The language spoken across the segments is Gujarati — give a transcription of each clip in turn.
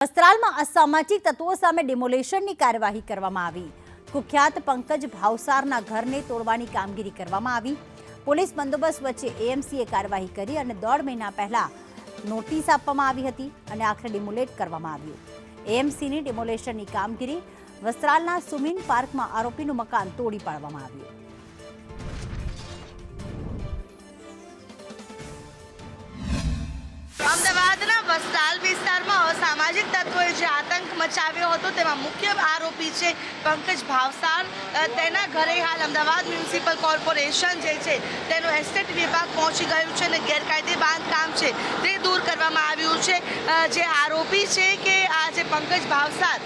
વસ્ત્રાલમાં અસામાજિક તત્વો સામે ડિમોલેશનની કાર્યવાહી કરવામાં આવી। કુખ્યાત પંકજ ભાવસારના ઘરને તોડવાની કામગીરી કરવામાં આવી। પોલીસ બંદોબસ્ત વચ્ચે એએમસીએ કાર્યવાહી કરી અને 1.5 મહિના પહેલા નોટિસ આપવામાં આવી હતી અને આખરે ડિમોલેટ કરવામાં આવ્યું। એએમસીની ડિમોલેશનની કામગીરી વસ્ત્રાલના સુમિન પાર્કમાં આરોપીનું મકાન તોડી પાડવામાં આવ્યું। અમદાવાદના વસ્ત્રાલ વિસ્તારમાં અસામાજિક તત્વોએ જે આતંક મચાવ્યો હતો તેમાં મુખ્ય આરોપી છે પંકજ ભાવસાર। તેના ઘરે હાલ અમદાવાદ મ્યુનિસિપલ કોર્પોરેશન જે છે તેનો એસ્ટેટ વિભાગ પહોંચી ગયું છે અને ગેરકાયદે બાંધકામ છે તે દૂર કરવામાં આવ્યું છે। જે આરોપી છે કે આ જે પંકજ ભાવસાર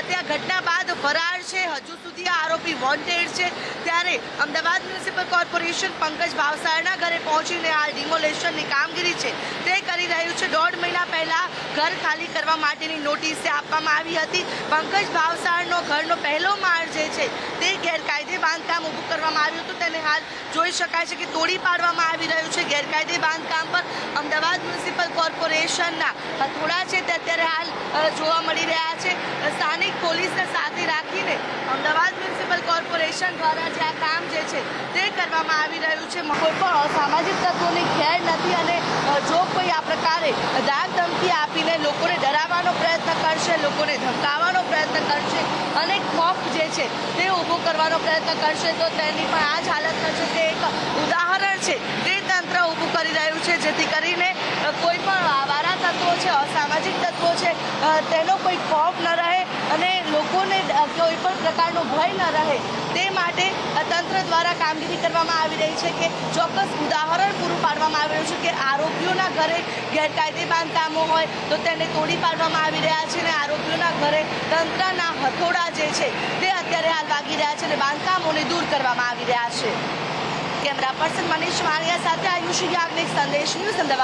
ત્યાં ઘટના બાદ ફરાર છે, હજુ સુધી આરોપી વોન્ટેડ છે। ત્યારે અમદાવાદ મ્યુનિસિપલ કોર્પોરેશન પંકજ ભાવસારના ઘરે પહોંચીને હાલ ડિમોલેશનની કામગીરી છે તે કરી રહ્યું છે। 1.5 મહિના પહેલા ઘર ખાલી કરવા માટેની નોટિસ આપવામાં આવી હતી। પંકજ ભાવસારનો ઘરનો પહેલો માળ જે છે તે ગેરકાયદે બાંધકામ ઊભું કરવામાં આવ્યું હતું, તેને હાલ જોઈ શકાય છે કે તોડી પાડવામાં આવી રહ્યું છે। ગેરકાયદે બાંધકામ પર અમદાવાદ મ્યુનિસિપલ કોર્પોરેશનના હથોડા છે તે અત્યારે હાલ જોવા મળી રહ્યા છે। સ્થાનિક પોલીસને સાથે રાખીને અમદાવાદ મ્યુનિસિપલ કોર્પોરેશન દ્વારા જે આ કામ જે છે તે કરવામાં આવી રહ્યું છે। કોઈ પણ અસામાજિક તત્વોની ખેર નથી અને જો કોઈ આ પ્રકારે ધાક ધમકી આપીને લોકોને ડરાવવાનો પ્રયત્ન કરશે, લોકોને ધમકાવવાનો પ્રયત્ન કરશે અને ખોફ જે છે તે ઊભો કરવાનો પ્રયત્ન કરશે તો તેની પણ આ જ હાલત થશે। તે એક ઉદાહરણ છે તે તંત્ર ઊભું કરી રહ્યું છે, જેથી કરીને કોઈ પણ આવારા તત્વો છે, અસામાજિક તત્વો છે તેનો કોઈ ખોફ ન રહે અને લોકોને કોઈ પણ પ્રકારનો ભય ન રહે તે માટે તંત્ર દ્વારા કામગીરી કરવામાં આવી રહી છે કે ચોક્કસ ઉદાહરણ પૂરું પાડવામાં આવી રહ્યું છે કે આરોપીઓના ઘરે ગેરકાયદે બાંધકામો હોય તો તેને તોડી પાડવામાં આવી રહ્યા છે અને આરોપીઓના ઘરે તંત્રના હથોડા જે છે તે અત્યારે હાલ વાગી રહ્યા છે અને બાંધકામોને દૂર કરવામાં આવી રહ્યા છે। કેમેરા પર્સન મનીષ માળિયા સાથે આયુષી યાજ્ઞિક, સંદેશ ન્યૂઝ, અમદાવાદ।